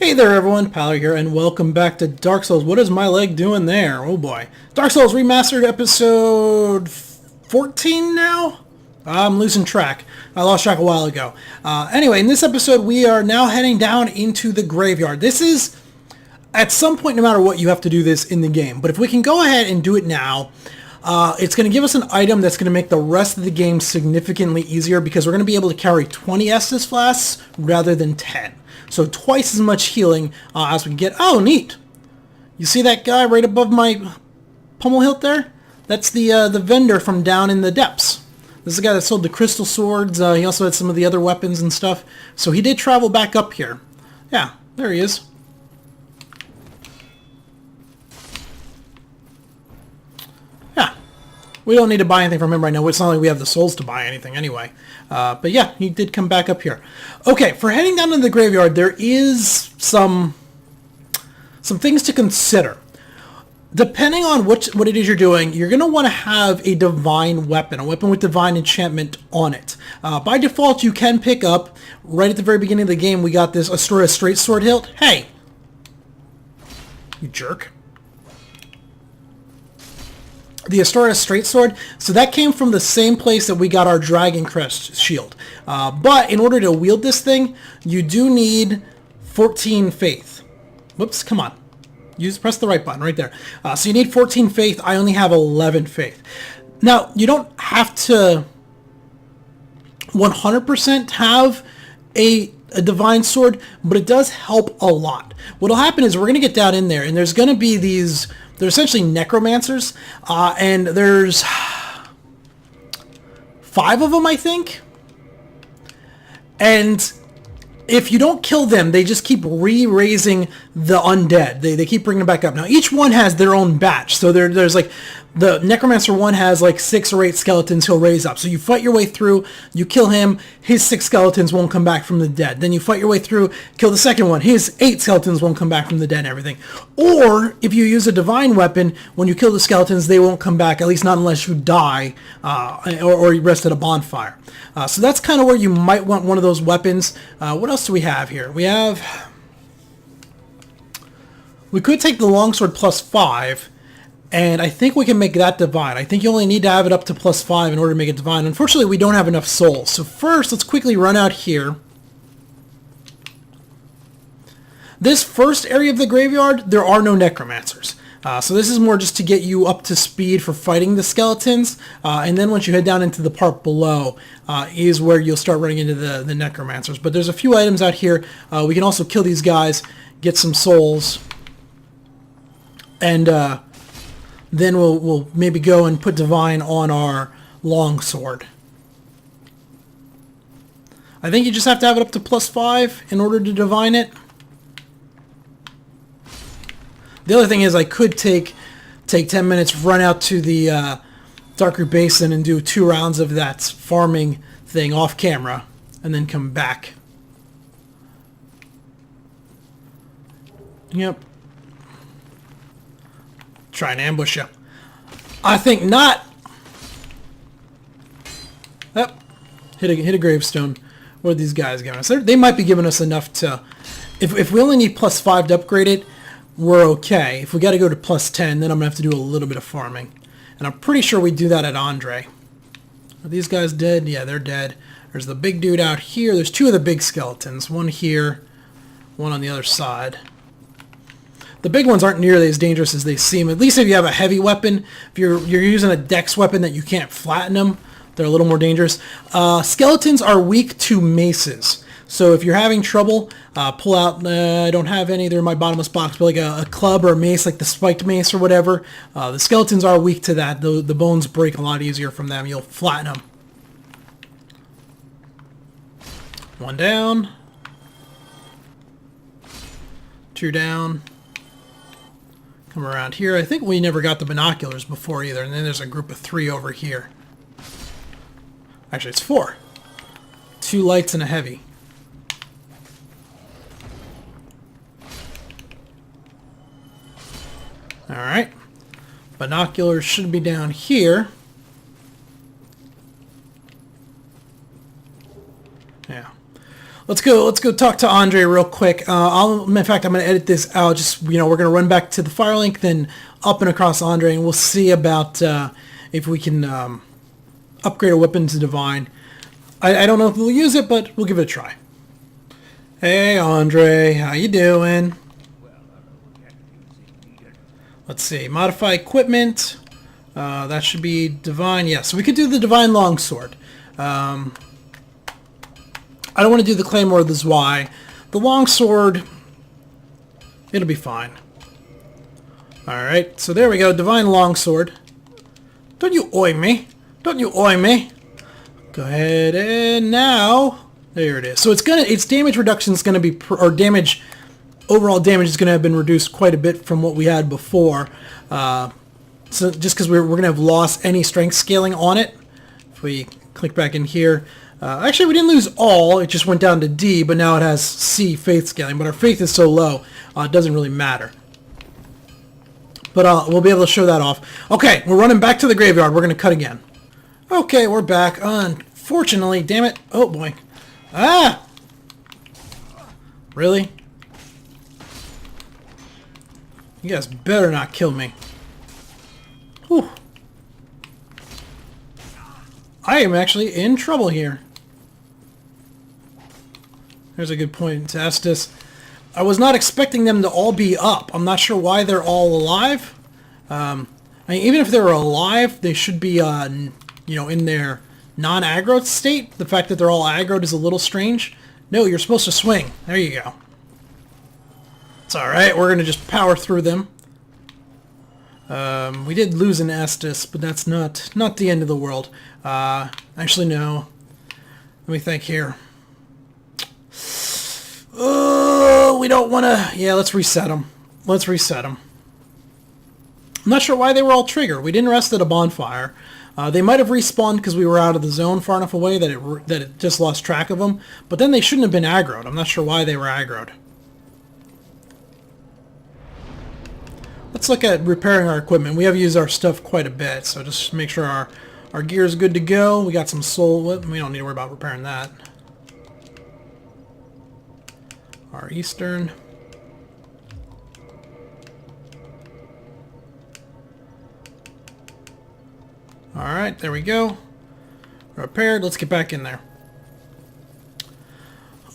Hey there everyone, Paolo here, and welcome back to Dark Souls. What is my leg doing there? Oh boy. Dark Souls Remastered episode 14 now? I'm losing track. I lost track a while ago. Anyway, in this episode we are now heading down into the graveyard. This is, at some point, no matter what, you have to do this in the game. But if we can go ahead and do it now, it's going to give us an item that's going to make the rest of the game significantly easier because we're going to be able to carry 20 Estus flasks rather than 10. So twice as much healing as we can get. Oh, neat. You see that guy right above my pommel hilt there? That's the vendor from down in the depths. This is the guy that sold the crystal swords. He also had some of the other weapons and stuff. So he did travel back up here. Yeah, there he is. Yeah. We don't need to buy anything from him right now. It's not like we have the souls to buy anything anyway. But yeah, he did come back up here. Okay, for heading down to the graveyard, there is some things to consider. Depending on what it is you're doing, you're going to want to have a divine weapon, a weapon with divine enchantment on it. By default, you can pick up, right at the very beginning of the game, we got this Astoria straight sword hilt. Hey! You jerk. The Astoria straight sword, so that came from the same place that we got our Dragon Crest shield. But in order to wield this thing, you do need 14 faith. Whoops, come on. Press the right button right there. So you need 14 faith. I only have 11 faith. Now, you don't have to 100% have a divine sword, but it does help a lot. What'll happen is we're going to get down in there, and there's going to be these... They're essentially necromancers, and there's 5 of them, I think. And if you don't kill them, they just keep re-raising the undead. They keep bringing them back up. Now, each one has their own batch. So there's like, the Necromancer one has like 6 or 8 skeletons he'll raise up. So you fight your way through, you kill him, his 6 skeletons won't come back from the dead. Then you fight your way through, kill the second one, his 8 skeletons won't come back from the dead and everything. Or, if you use a divine weapon, when you kill the skeletons, they won't come back, at least not unless you die, or you rest at a bonfire. So that's kind of where you might want one of those weapons. What else do we have here? We could take the longsword plus 5, and I think we can make that divine. I think you only need to have it up to plus 5 in order to make it divine. Unfortunately, we don't have enough souls. So first, let's quickly run out here. This first area of the graveyard, there are no necromancers. So this is more just to get you up to speed for fighting the skeletons. And then once you head down into the part below is where you'll start running into the necromancers. But there's a few items out here. We can also kill these guys, get some souls. And then we'll maybe go and put divine on our longsword. I think you just have to have it up to plus 5 in order to divine it. The other thing is I could take 10 minutes, run out to the Dark Basin and do 2 rounds of that farming thing off camera, and then come back. Yep. Try and ambush you. I think not. Oh, hit a gravestone. What are these guys giving us? They might be giving us enough to... If we only need plus 5 to upgrade it, we're okay. If we got to go to plus 10, then I'm going to have to do a little bit of farming. And I'm pretty sure we do that at Andre. Are these guys dead? Yeah, they're dead. There's the big dude out here. There's 2 of the big skeletons. One here, one on the other side. The big ones aren't nearly as dangerous as they seem. At least if you have a heavy weapon. If you're using a dex weapon that you can't flatten them, they're a little more dangerous. Skeletons are weak to maces. So if you're having trouble, pull out, I don't have any, they're in my bottomless box, but like a club or a mace, like the spiked mace or whatever. The skeletons are weak to that. The bones break a lot easier from them. You'll flatten them. 1 down. 2 down. Come around here. I think we never got the binoculars before either. And then there's a group of 3 over here. Actually, it's 4. 2 lights and a heavy. Alright. Binoculars should be down here. Yeah. Let's go talk to Andre real quick. In fact, I'm going to edit this out. Just, we're going to run back to the Firelink, then up and across Andre, and we'll see about if we can upgrade a weapon to Divine. I don't know if we'll use it, but we'll give it a try. Hey, Andre, how you doing? Let's see, modify equipment. That should be Divine. Yeah, so we could do the Divine Longsword. I don't want to do the Claymore or the Zwei. The Longsword, it'll be fine. Alright, so there we go, Divine Longsword. Don't you oi me. Don't you oi me. Go ahead and now, there it is. So its damage reduction is going to be, overall damage is going to have been reduced quite a bit from what we had before. So just because we're going to have lost any strength scaling on it. If we click back in here. Actually, we didn't lose all. It just went down to D, but now it has C, faith scaling. But our faith is so low, it doesn't really matter. But we'll be able to show that off. Okay, we're running back to the graveyard. We're going to cut again. Okay, we're back. Unfortunately, damn it. Oh, boy. Ah! Really? You guys better not kill me. Whew. I am actually in trouble here. There's a good point to Estes. I was not expecting them to all be up. I'm not sure why they're all alive. I mean, even if they were alive, they should be, in their non-aggro state. The fact that they're all aggroed is a little strange. No, you're supposed to swing. There you go. It's alright. We're going to just power through them. We did lose an Estes, but that's not the end of the world. Actually, no. Let me think here. Oh, we don't want to... Yeah, let's reset them. Let's reset them. I'm not sure why they were all triggered. We didn't rest at a bonfire. They might have respawned because we were out of the zone far enough away that it just lost track of them. But then they shouldn't have been aggroed. I'm not sure why they were aggroed. Let's look at repairing our equipment. We have used our stuff quite a bit, so just make sure our gear is good to go. We got some soul. We don't need to worry about repairing that. Our Eastern. Alright, there we go. Repaired. Let's get back in there.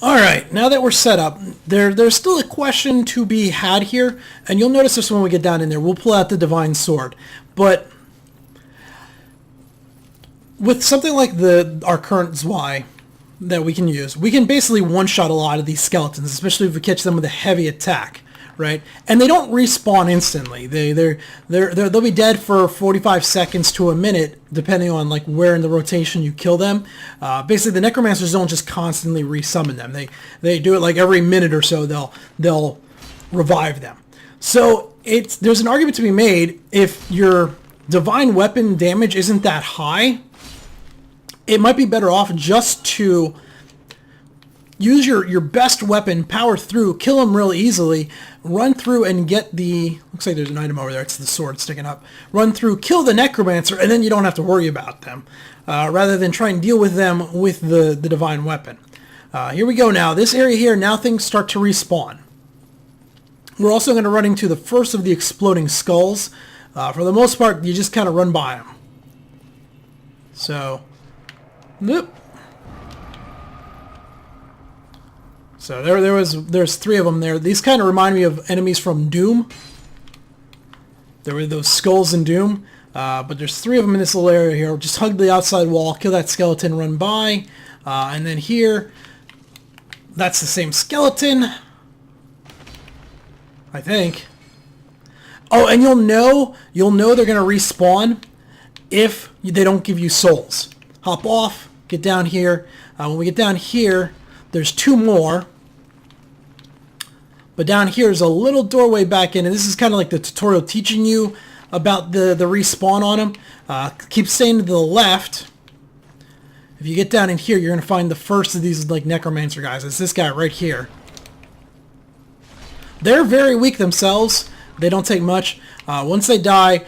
Alright, now that we're set up, there's still a question to be had here, and you'll notice this when we get down in there. We'll pull out the Divine Sword. But with something like our current Zwei that we can use, we can basically one-shot a lot of these skeletons, especially if we catch them with a heavy attack, right? And they don't respawn instantly. They'll be dead for 45 seconds to a minute, depending on like where in the rotation you kill them. Basically, the necromancers don't just constantly resummon them. They do it like every minute or so. They'll revive them. So there's an argument to be made if your divine weapon damage isn't that high. It might be better off just to use your best weapon, power through, kill them real easily, run through and get the... Looks like there's an item over there. It's the sword sticking up. Run through, kill the necromancer, and then you don't have to worry about them. Rather than try and deal with them with the divine weapon. Here we go now. This area here, now things start to respawn. We're also going to run into the first of the exploding skulls. For the most part, you just kind of run by them. So... Nope. So there's three of them there. These kind of remind me of enemies from Doom. There were those skulls in Doom. But there's three of them in this little area here. Just hug the outside wall, kill that skeleton, run by. And then here, that's the same skeleton. I think. Oh, and you'll know they're going to respawn if they don't give you souls. Hop off, get down here. When we get down here, there's two more. But down here is a little doorway back in, and this is kind of like the tutorial teaching you about the respawn on them. Keep staying to the left. If you get down in here, you're going to find the first of these like necromancer guys. It's this guy right here. They're very weak themselves. They don't take much. Once they die,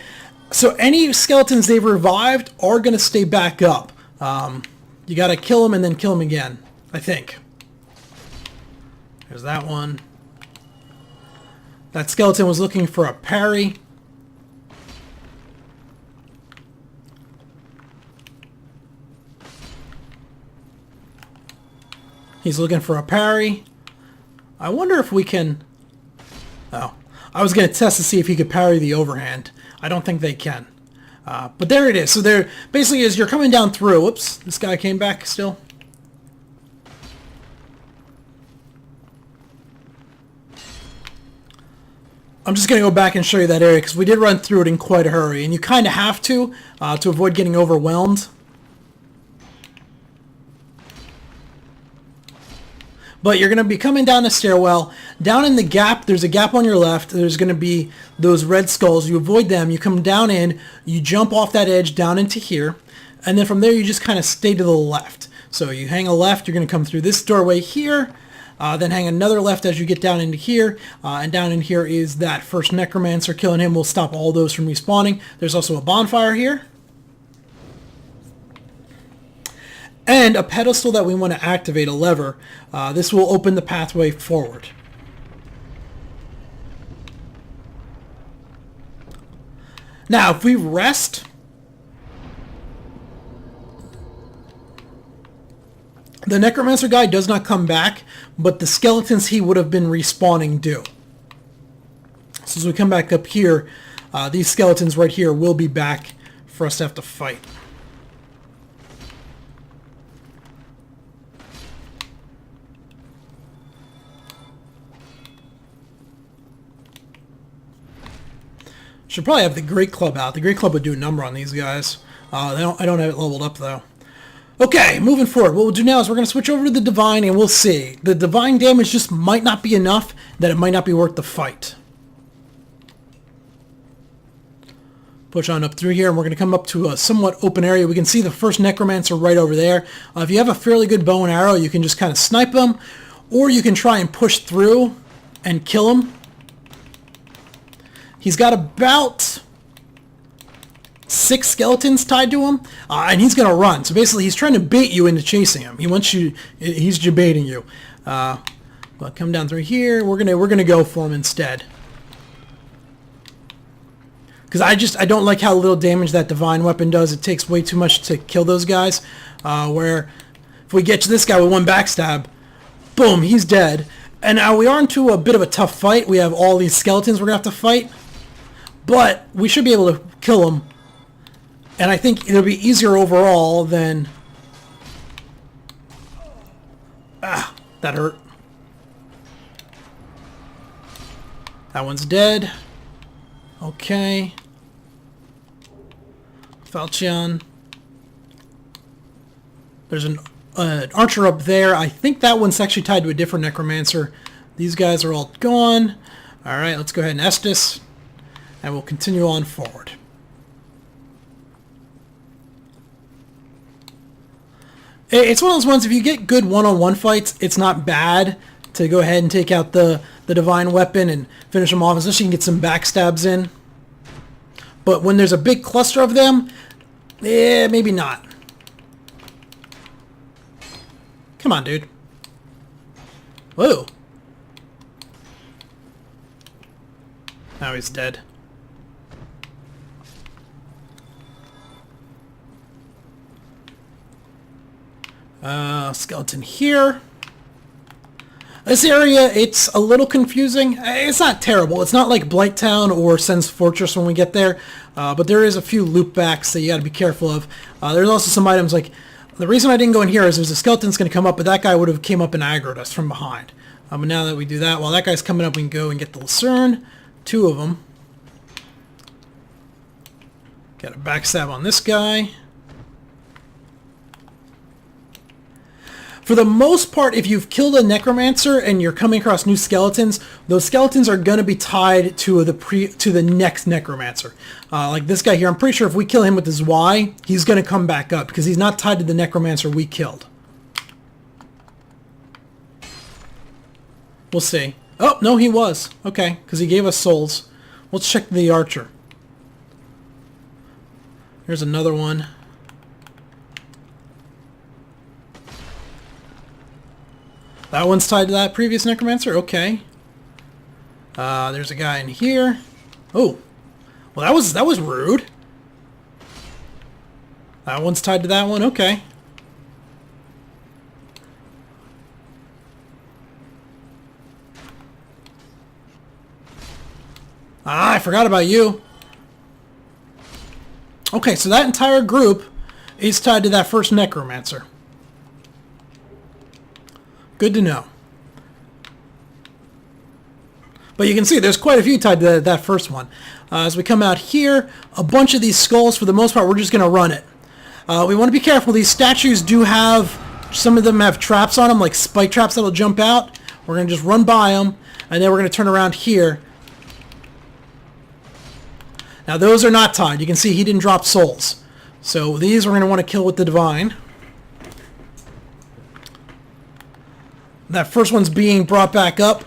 so any skeletons they've revived are going to stay back up. You got to kill them and then kill them again, I think. There's that one. That skeleton was looking for a parry. He's looking for a parry. I wonder if we can... Oh, I was going to test to see if he could parry the overhand. I don't think they can. But there it is. So there basically is, you're coming down through. Whoops, this guy came back still. I'm just going to go back and show you that area because we did run through it in quite a hurry. And you kind of have to avoid getting overwhelmed. But you're going to be coming down a stairwell. Down in the gap, there's a gap on your left. There's going to be those red skulls. You avoid them. You come down in. You jump off that edge down into here. And then from there, you just kind of stay to the left. So you hang a left. You're going to come through this doorway here. Then hang another left as you get down into here. And down in here is that first necromancer. Killing him will stop all those from respawning. There's also a bonfire here. And a pedestal that we want to activate, a lever. This will open the pathway forward. Now, if we rest, the necromancer guy does not come back, but the skeletons he would have been respawning do. So as we come back up here, these skeletons right here will be back for us to have to fight. Should probably have the Great Club out. The Great Club would do a number on these guys. I don't have it leveled up though. Okay, moving forward. What we'll do now is we're going to switch over to the Divine and we'll see. The Divine damage just might not be enough that it might not be worth the fight. Push on up through here and we're going to come up to a somewhat open area. We can see the first Necromancer right over there. If you have a fairly good bow and arrow, you can just kind of snipe them, or you can try and push through and kill him. He's got about 6 skeletons tied to him, and he's going to run. So basically, he's trying to bait you into chasing him. He wants you. He's baiting you. But come down through here. We're gonna go for him instead. Because I don't like how little damage that divine weapon does. It takes way too much to kill those guys. Where if we get to this guy with one backstab, boom, he's dead. And now we are into a bit of a tough fight. We have all these skeletons we're gonna have to fight. But we should be able to kill them. And I think it'll be easier overall than... Ah, that hurt. That one's dead. Okay. Falchion. There's an archer up there. I think that one's actually tied to a different necromancer. These guys are all gone. Alright, let's go ahead and Estus. And we'll continue on forward. It's one of those ones, if you get good one-on-one fights, it's not bad to go ahead and take out the divine weapon and finish them off, especially you can get some backstabs in. But when there's a big cluster of them, maybe not. Come on, dude. Whoa. Now he's dead. Skeleton here. This area, it's a little confusing. It's not terrible. It's not like Blighttown or Sen's Fortress when we get there, but there is a few loopbacks that you got to be careful of. There's also some items like, the reason I didn't go in here is there's a skeleton's going to come up, but that guy would have came up and aggroed us from behind. But now that we do that, while that guy's coming up, we can go and get the Lucerne. 2 of them. Got a backstab on this guy. For the most part, if you've killed a necromancer and you're coming across new skeletons, those skeletons are going to be tied to the next necromancer. Like this guy here, I'm pretty sure if we kill him with his Y, he's going to come back up because he's not tied to the necromancer we killed. We'll see. Oh, no, he was. Okay, because he gave us souls. Let's check the archer. Here's another one. That one's tied to that previous necromancer? Okay. There's a guy in here. Oh. Well, that was rude. That one's tied to that one? Okay. Ah, I forgot about you. Okay, so that entire group is tied to that first necromancer. Good to know. But you can see there's quite a few tied to that first one. As we come out here, a bunch of these skulls, for the most part, we're just going to run it. We want to be careful. These statues do have, some of them have traps on them, like spike traps that'll jump out. We're going to just run by them, and then we're going to turn around here. Now those are not tied. You can see he didn't drop souls. So these we're going to want to kill with the divine. That first one's being brought back up.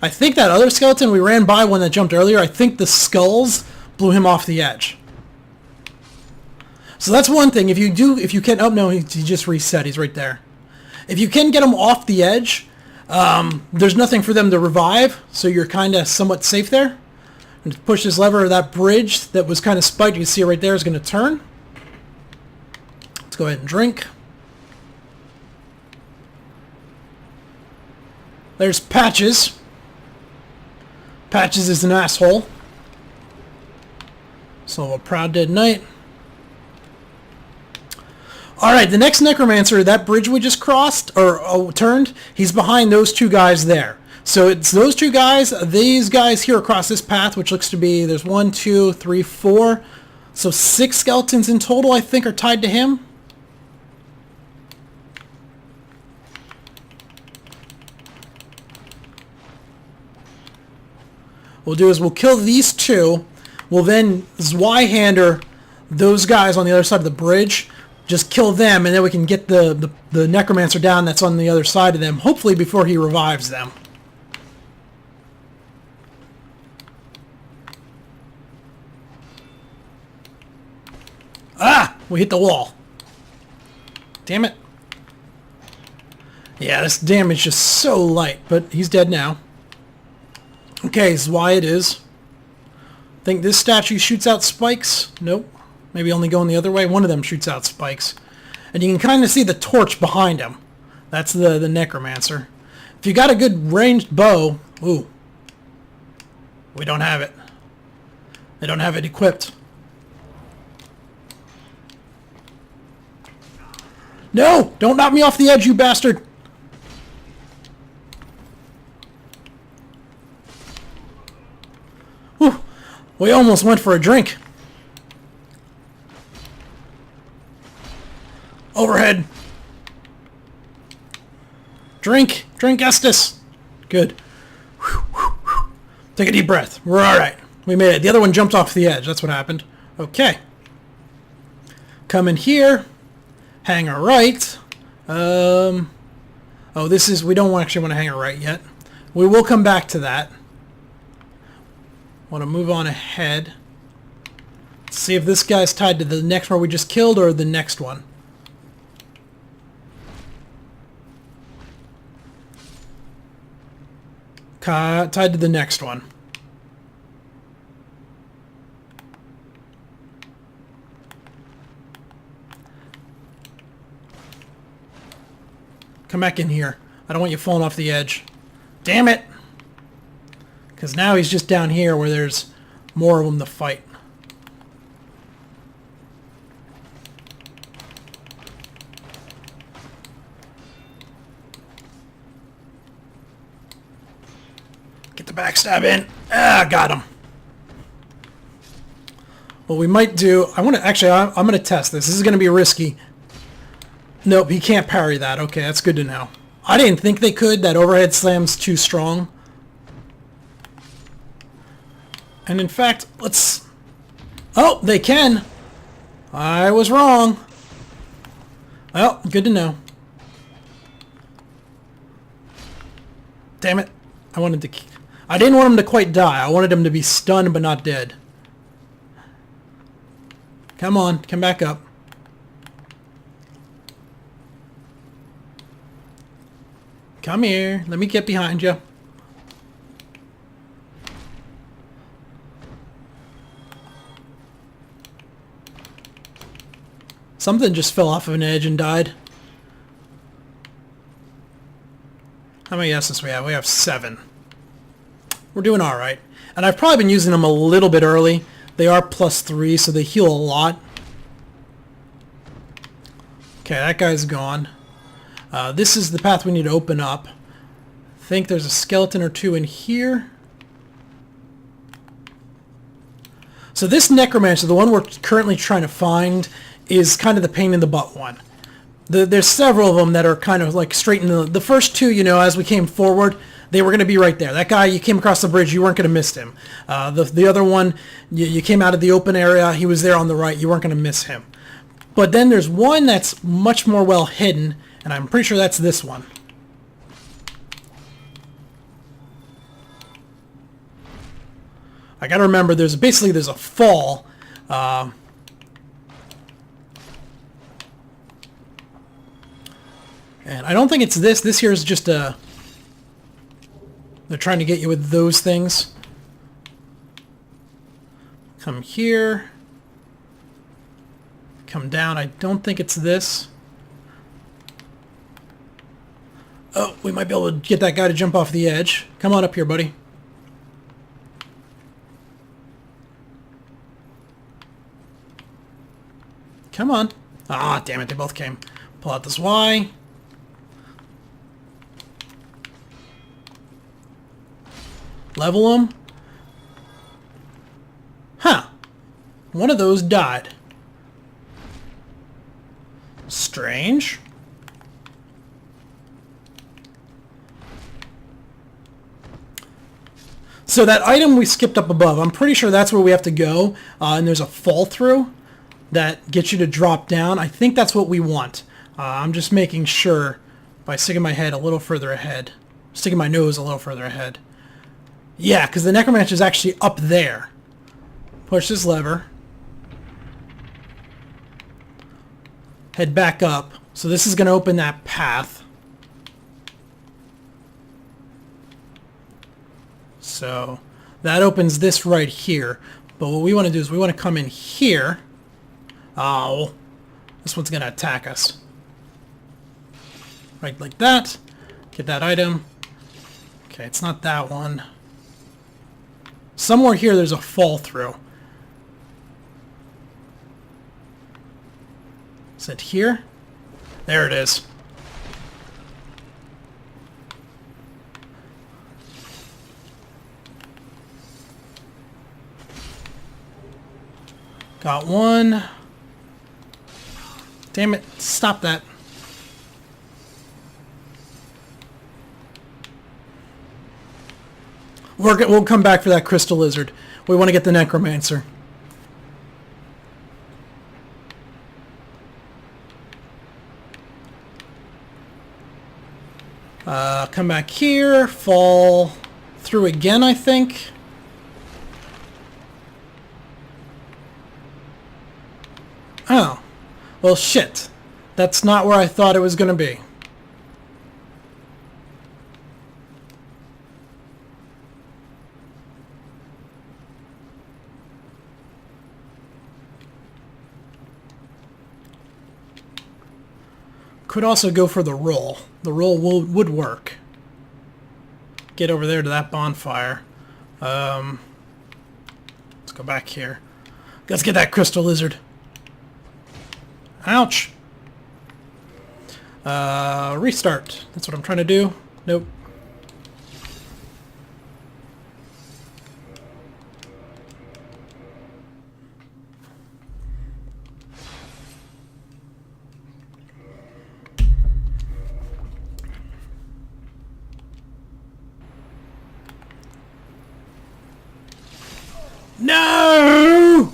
I think that other skeleton, we ran by one that jumped earlier, I think the skulls blew him off the edge. So that's one thing. If you can, oh no, he just reset. He's right there. If you can get him off the edge, there's nothing for them to revive, so you're kind of somewhat safe there. And push this lever, that bridge that was kind of spiked, you can see it right there, is going to turn. Let's go ahead and drink. There's Patches. Patches is an asshole. So a proud dead knight. Alright, the next necromancer, that bridge we just crossed, or turned, he's behind those two guys there. So it's those two guys, these guys here across this path, which looks to be, there's 1, 2, 3, 4. So 6 skeletons in total, I think, are tied to him. What we'll do is we'll kill these two. We'll then Zweihander those guys on the other side of the bridge. Just kill them, and then we can get the necromancer down that's on the other side of them, hopefully before he revives them. Ah! We hit the wall. Damn it. Yeah, this damage is so light, but he's dead now. Okay, this is why it is. Think this statue shoots out spikes? Nope. Maybe only going the other way. One of them shoots out spikes. And you can kind of see the torch behind him. That's the necromancer. If you got a good ranged bow... Ooh. We don't have it. They don't have it equipped. No! Don't knock me off the edge, you bastard! Whew. We almost went for a drink. Overhead. Drink. Drink Estus. Good. Take a deep breath. We're alright. We made it. The other one jumped off the edge. That's what happened. Okay. Come in here. Hang a right. Oh, this is... We don't actually want to hang a right yet. We will come back to that. Want to move on ahead. See if this guy's tied to the next one we just killed or the next one. Tied to the next one. Come back in here. I don't want you falling off the edge. Damn it! Because now he's just down here where there's more of them to fight. Get the backstab in. Ah, got him. What we might do... I'm going to test this. This is going to be risky. Nope, he can't parry that. Okay, that's good to know. I didn't think they could. That overhead slam's too strong. And in fact, let's... Oh, they can. I was wrong. Well, good to know. Damn it. I didn't want him to quite die. I wanted him to be stunned but not dead. Come on, come back up. Come here. Let me get behind you. Something just fell off of an edge and died. How many S's we have? We have 7. We're doing alright. And I've probably been using them a little bit early. They are +3, so they heal a lot. Okay, that guy's gone. This is the path we need to open up. I think there's a skeleton or 2 in here. So this necromancer, the one we're currently trying to find, is kind of the pain in the butt one. There's several of them that are kind of like straight in the first 2, you know, as we came forward, they were going to be right there. That guy, you came across the bridge, you weren't going to miss him. The other one, you came out of the open area, he was there on the right, you weren't going to miss him. But then there's one that's much more well hidden, and I'm pretty sure that's this one. I got to remember, there's a fall. And I don't think it's this. This here is just a... They're trying to get you with those things. Come here. Come down. I don't think it's this. Oh, we might be able to get that guy to jump off the edge. Come on up here, buddy. Come on. Ah, damn it. They both came. Pull out this Y. Level them. Huh. One of those died. Strange. So that item we skipped up above, I'm pretty sure that's where we have to go. And there's a fall through that gets you to drop down. I think that's what we want. I'm just making sure by sticking my head a little further ahead. Sticking my nose a little further ahead. Yeah, because the necromancer is actually up there. Push this lever. Head back up. So this is going to open that path. So that opens this right here. But what we want to do is we want to come in here. Oh, this one's going to attack us. Right like that. Get that item. Okay, it's not that one. Somewhere here there's a fall through. Is it here? There it is. Got one. Damn it, stop that. We'll come back for that crystal lizard. We want to get the necromancer. Come back here, fall through again, I think. Oh. Well, shit. That's not where I thought it was going to be. Could also go for the roll. The roll would work. Get over there to that bonfire. Let's go back here. Let's get that crystal lizard. Ouch. Restart. That's what I'm trying to do. Nope. No!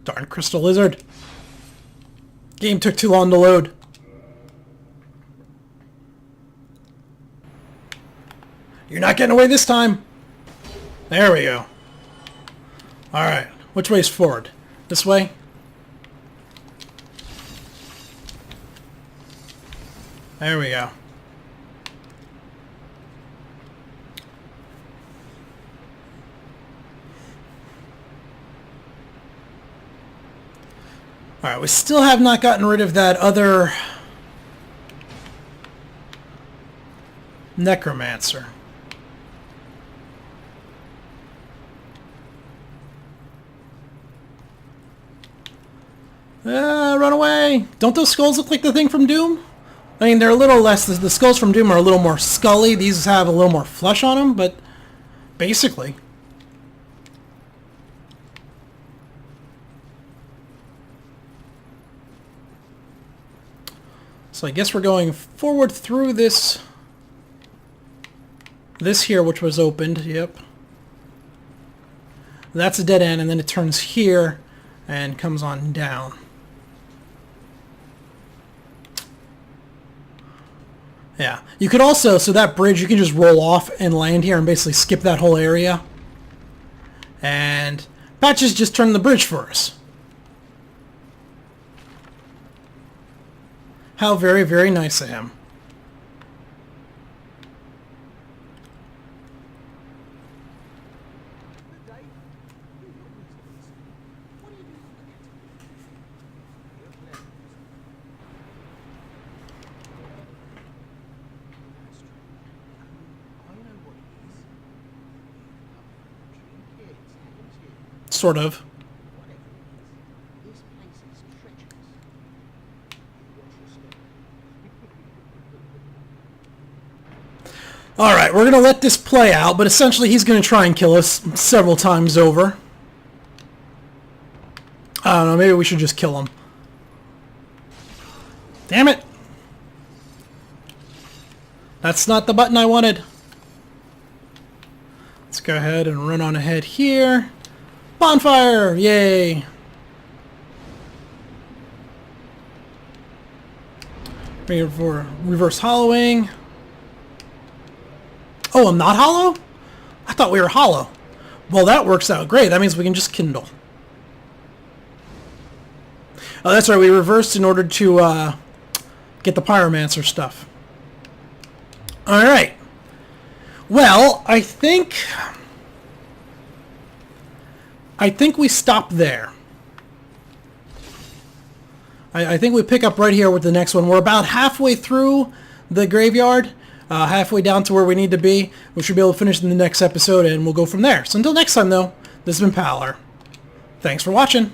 Darn crystal lizard. Game took too long to load. You're not getting away this time. There we go. Alright. Which way's forward? This way? There we go. Alright, we still have not gotten rid of that other necromancer. Run away! Don't those skulls look like the thing from Doom? I mean, they're a little less... The skulls from Doom are a little more scully. These have a little more flesh on them, but basically. So I guess we're going forward through this here, which was opened. Yep. That's a dead end, and then it turns here and comes on down. Yeah. You could also, so that bridge, you can just roll off and land here and basically skip that whole area. And Patches just turned the bridge for us. How very, very nice of him. Sort of. Alright, we're going to let this play out, but essentially he's going to try and kill us several times over. I don't know, maybe we should just kill him. Damn it! That's not the button I wanted. Let's go ahead and run on ahead here. Bonfire! Yay! For reverse hollowing. Oh, I'm not hollow? I thought we were hollow. Well, that works out great. That means we can just kindle. Oh, that's right. We reversed in order to get the pyromancer stuff. Alright. Well, I think we stop there. I think we pick up right here with the next one. We're about halfway through the graveyard. Halfway down to where we need to be. We should be able to finish in the next episode, and we'll go from there. So until next time, though, this has been Palar. Thanks for watching.